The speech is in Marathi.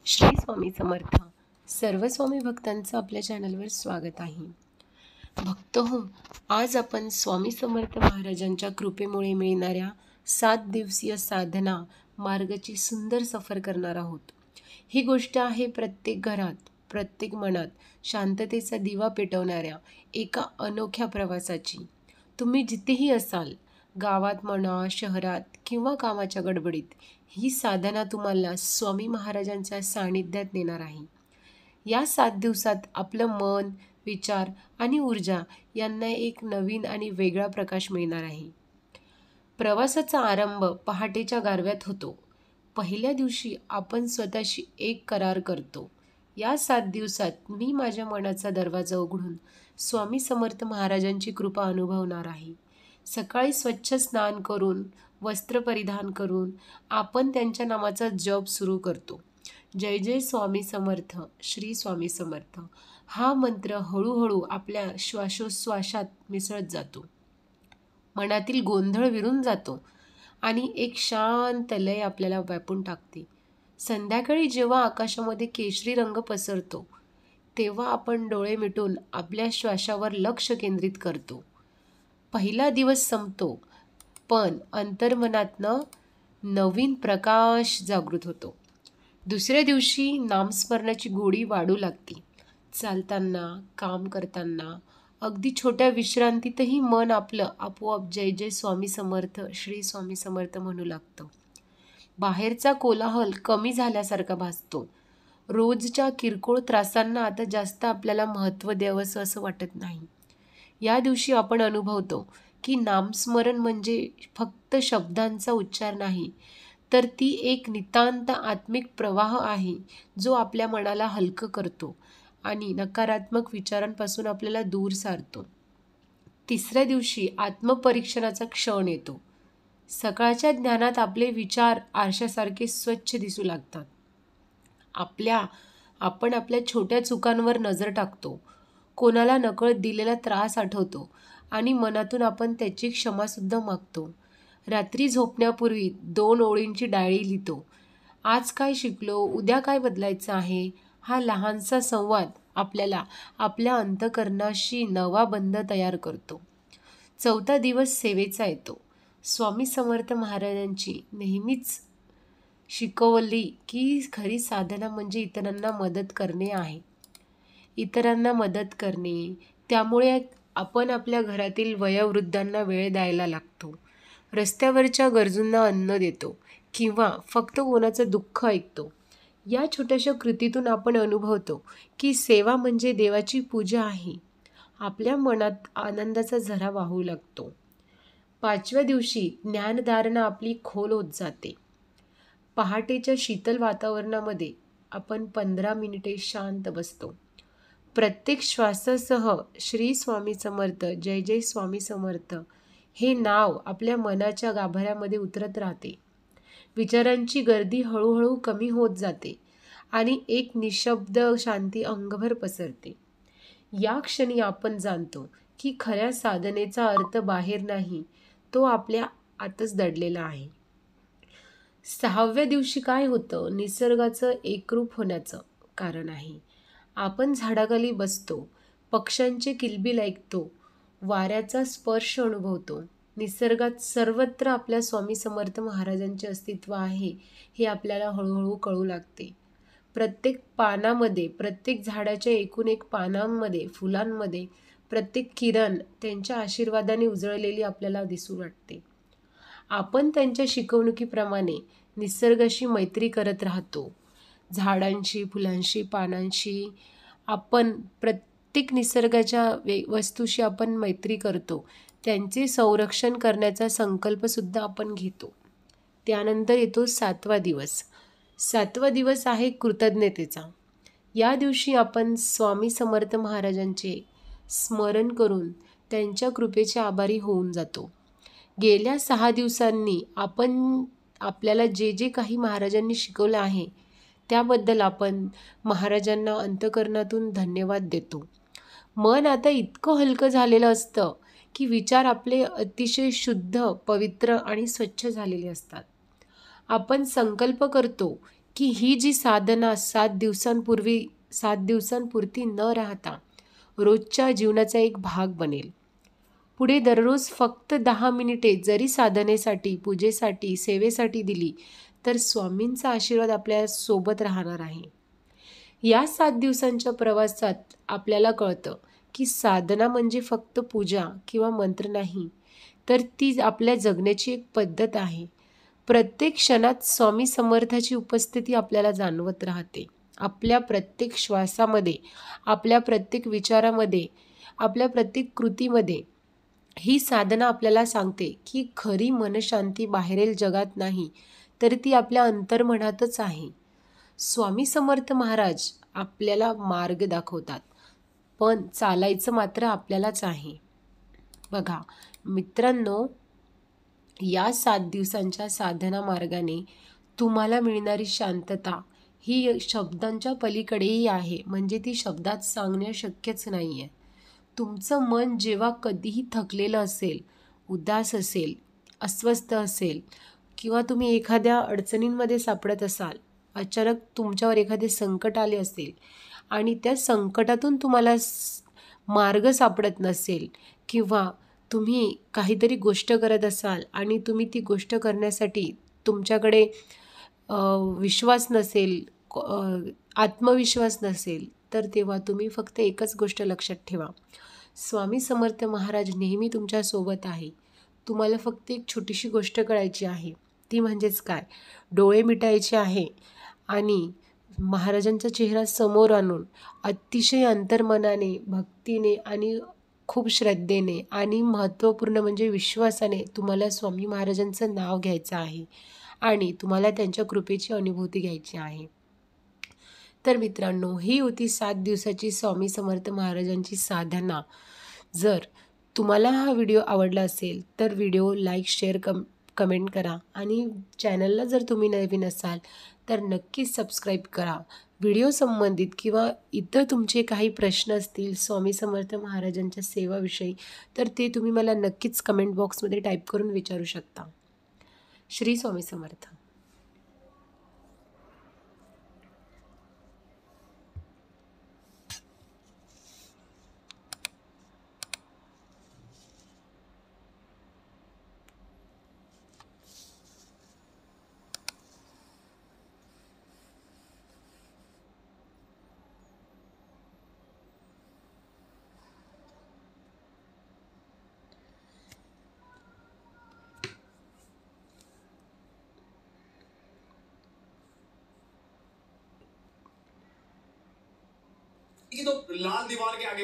श्री स्वामी समर्थ. सर्व स्वामी भक्तांचं आपल्या चॅनलवर स्वागत आहे. भक्त हो, आज आपण स्वामी समर्थ महाराजांच्या कृपेमुळे मिळणाऱ्या 7 दिवसीय साधना मार्गाची सुंदर सफर करणार आहोत. ही गोष्ट आहे प्रत्येक घरात, प्रत्येक मनात शांततेचा दिवा पेटवणाऱ्या एका अनोख्या प्रवासाची. तुम्ही जिथेही असाल, गावात म्हणा, शहरात किंवा कामाच्या गडबडीत, ही साधना तुम्हाला स्वामी महाराजांच्या सानिध्यात नेणार आहे. या 7 दिवसात आपलं मन, विचार आणि ऊर्जा यांना एक नवीन आणि वेगळा प्रकाश मिळणार आहे. प्रवासाचा आरंभ पहाटेच्या गारव्यात होतो. पहिल्या दिवशी आपण स्वतःशी एक करार करतो. या 7 दिवसात मी माझ्या मनाचा दरवाजा उघडून स्वामी समर्थ महाराजांची कृपा अनुभवणार आहे. सकाळी स्वच्छ स्नान करून, वस्त्र परिधान करून आपण त्यांच्या नामाचा जप सुरू करतो. जय जय स्वामी समर्थ, श्री स्वामी समर्थ हा मंत्र हळूहळू आपल्या श्वासोच्छ्वासात मिसळत जातो. मनातील गोंधळ विरून जातो आणि एक शांत लय आपल्याला व्यापून टाकते. संध्याकाळी जेव्हा आकाशामध्ये केशरी रंग पसरतो, तेव्हा आपण डोळे मिटून आपल्या श्वासावर लक्ष केंद्रित करतो. पहिला दिवस संपतो, पण अंतर्मनातनं नवीन प्रकाश जागृत होतो. दुसऱ्या दिवशी नामस्मरणाची गोडी वाढू लागते. चालताना, काम करताना, अगदी छोट्या विश्रांतीतही मन आपलं आपोआप जय जय स्वामी समर्थ, श्री स्वामी समर्थ म्हणू लागतं. बाहेरचा कोलाहल कमी झाल्यासारखा भासतो. रोजच्या किरकोळ त्रासांना आता जास्त आपल्याला महत्त्व द्यावंसं असं वाटत नाही. या दिवशी आपण अनुभवतो की नामस्मरण म्हणजे फक्त शब्दांचा उच्चार नाही, तर ती एक नितांत आत्मिक प्रवाह आहे, जो आपल्या मनाला हलकं करतो आणि नकारात्मक विचारांपासून आपल्याला दूर सारतो. तिसऱ्या दिवशी आत्मपरीक्षणाचा क्षण येतो. सकाळच्या ज्ञानात आपले विचार आरशासारखे स्वच्छ दिसू लागतात. आपण आपल्या छोट्या चुकांवर नजर टाकतो. कोणाला नकळत दिलेला त्रास आठवतो आणि मनातून आपण त्याची क्षमासुद्धा मागतो. रात्री झोपण्यापूर्वी 2 ओळींची डायरी लिहितो. आज काय शिकलो, उद्या काय बदलायचं आहे, हा लहानसा संवाद आपल्याला आपल्या अंतःकरणाशी नवा बंध तयार करतो. 4था दिवस सेवेचा येतो. स्वामी समर्थ महाराजांची नेहमीच शिकवली की खरी साधना म्हणजे इतरांना मदत करणे आहे. इतरांना मदत करणे, त्यामुळे आपण आपल्या घरातील वयोवृद्धांना वेळ द्यायला लागतो, रस्त्यावरच्या गरजूंना अन्न देतो किंवा फक्त कोणाचं दुःख ऐकतो. या छोट्याशा कृतीतून आपण अनुभवतो की सेवा म्हणजे देवाची पूजा आहे. आपल्या मनात आनंदाचा झरा वाहू लागतो. 5व्या दिवशी ज्ञानधारणा आपली खोल होत जाते. पहाटेच्या शीतल वातावरणामध्ये आपण 15 मिनिटे शांत बसतो. प्रत्येक श्वासासह श्री स्वामी समर्थ, जय जय स्वामी समर्थ हे नाव आपल्या मनाच्या गाभाऱ्यामध्ये उतरत राहते. विचारांची गर्दी हळूहळू कमी होत जाते आणि एक निशब्द शांती अंगभर पसरते. या क्षणी आपण जाणतो की खऱ्या साधनेचा अर्थ बाहेर नाही, तो आपल्या आतच दडलेला आहे. 6व्या दिवशी काय होतं? निसर्गाचं एकरूप होण्याचं कारण आहे. आपण झाडाखाली बसतो, पक्ष्यांचे किलबिल ऐकतो, वाऱ्याचा स्पर्श अनुभवतो. निसर्गात सर्वत्र आपल्या स्वामी समर्थ महाराजांचे अस्तित्व आहे हे आपल्याला हळूहळू कळू लागते. प्रत्येक पानामध्ये, प्रत्येक झाडाच्या एकूण एक पानांमध्ये, फुलांमध्ये प्रत्येक किरण त्यांच्या आशीर्वादाने उजळलेली आपल्याला दिसू वाटते. आपण त्यांच्या शिकवणुकीप्रमाणे निसर्गाशी मैत्री करत राहतो. झाडांशी, फुलांशी, पानांशी, आपण प्रत्येक निसर्गाच्या वस्तूशी आपण मैत्री करतो. त्यांचे संरक्षण करण्याचा संकल्पसुद्धा आपण घेतो. त्यानंतर येतो 7वा दिवस. 7वा दिवस आहे कृतज्ञतेचा. या दिवशी आपण स्वामी समर्थ महाराजांचे स्मरण करून त्यांच्या कृपेचे आभारी होऊन जातो. गेल्या 6 दिवसांनी आपण आपल्याला जे जे काही महाराजांनी शिकवलं आहे, त्याबद्दल आपण महाराजांना अंतःकरणातून धन्यवाद देतो. मन आता इतकं हलकं झालेलं असतं की विचार आपले अतिशय शुद्ध, पवित्र आणि स्वच्छ झालेले असतात. आपण संकल्प करतो की ही जी साधना 7 दिवसांपुरती न राहता रोजच्या जीवनाचा एक भाग बनेल. पुढे दररोज फक्त 10 मिनिटे जरी साधनेसाठी, पूजेसाठी, सेवेसाठी दिली, तर स्वामींचा आशीर्वाद आपल्या सोबत राहणार आहे. या 7 दिवसांच्या प्रवासात आपल्याला कळतं की साधना म्हणजे फक्त पूजा किंवा मंत्र नाही, तर ती आपल्या जगण्याची एक पद्धत आहे. प्रत्येक क्षणात स्वामी समर्थाची उपस्थिती आपल्याला जाणवत राहते. आपल्या प्रत्येक श्वासामध्ये, आपल्या प्रत्येक विचारामध्ये, आपल्या प्रत्येक कृतीमध्ये ही साधना आपल्याला सांगते की खरी मनशांती बाहेरील जगात नाही, तर ती आपल्या अंतर्मनातच आहे. स्वामी समर्थ महाराज आपल्याला मार्ग दाखवतात, पण चालायचं मात्र आपल्यालाच आहे. बघा मित्रांनो, या 7 दिवसांच्या साधना मार्गाने तुम्हाला मिळणारी शांतता ही शब्दांच्या पलीकडेही आहे, म्हणजे ती शब्दात सांगणं शक्यच नाही आहे. तुमचं मन जेव्हा कधीही थकलेलं असेल, उदास असेल, अस्वस्थ असेल किंवा तुम्ही एखाद्या अडचणींमध्ये सापडत असाल, अचानक तुमच्यावर एखादे संकट आले असेल आणि त्या संकटातून तुम्हाला मार्ग सापडत नसेल किंवा तुम्ही काहीतरी गोष्ट करत असाल आणि तुम्ही ती गोष्ट करण्यासाठी तुमच्याकडे विश्वास नसेल, आत्मविश्वास नसेल, तर तेव्हा तुम्ही फक्त एकच गोष्ट लक्षात ठेवा. स्वामी समर्थ महाराज नेहमी तुमच्यासोबत आहे. तुम्हाला फक्त एक छोटीशी गोष्ट करायची आहे. ती म्हणजेच काय? डोळे मिटायचे आहे आणि महाराजांचा चेहरा समोर आणून अतिशय अंतर्मनाने, भक्तीने आणि खूप श्रद्धेने आणि महत्त्वपूर्ण म्हणजे विश्वासाने तुम्हाला स्वामी महाराजांचं नाव घ्यायचं आहे आणि तुम्हाला त्यांच्या कृपेची अनुभूती घ्यायची आहे. तर मित्रांनो, ही होती 7 दिवसाची स्वामी समर्थ महाराजांची साधना. जर तुम्हाला हा व्हिडिओ आवडला असेल तर व्हिडिओ लाईक, शेअर, कमेंट करा आणि चॅनलला जर तुम्ही नवीन असाल तर नक्कीच सबस्क्राईब करा. व्हिडिओ संबंधित किंवा इतर तुमचे काही प्रश्न असतील स्वामी समर्थ महाराजांच्या सेवाविषयी, तर ते तुम्ही मला नक्कीच कमेंट बॉक्समध्ये टाईप करून विचारू शकता. श्री स्वामी समर्थ. तो लाल दीवार के आगे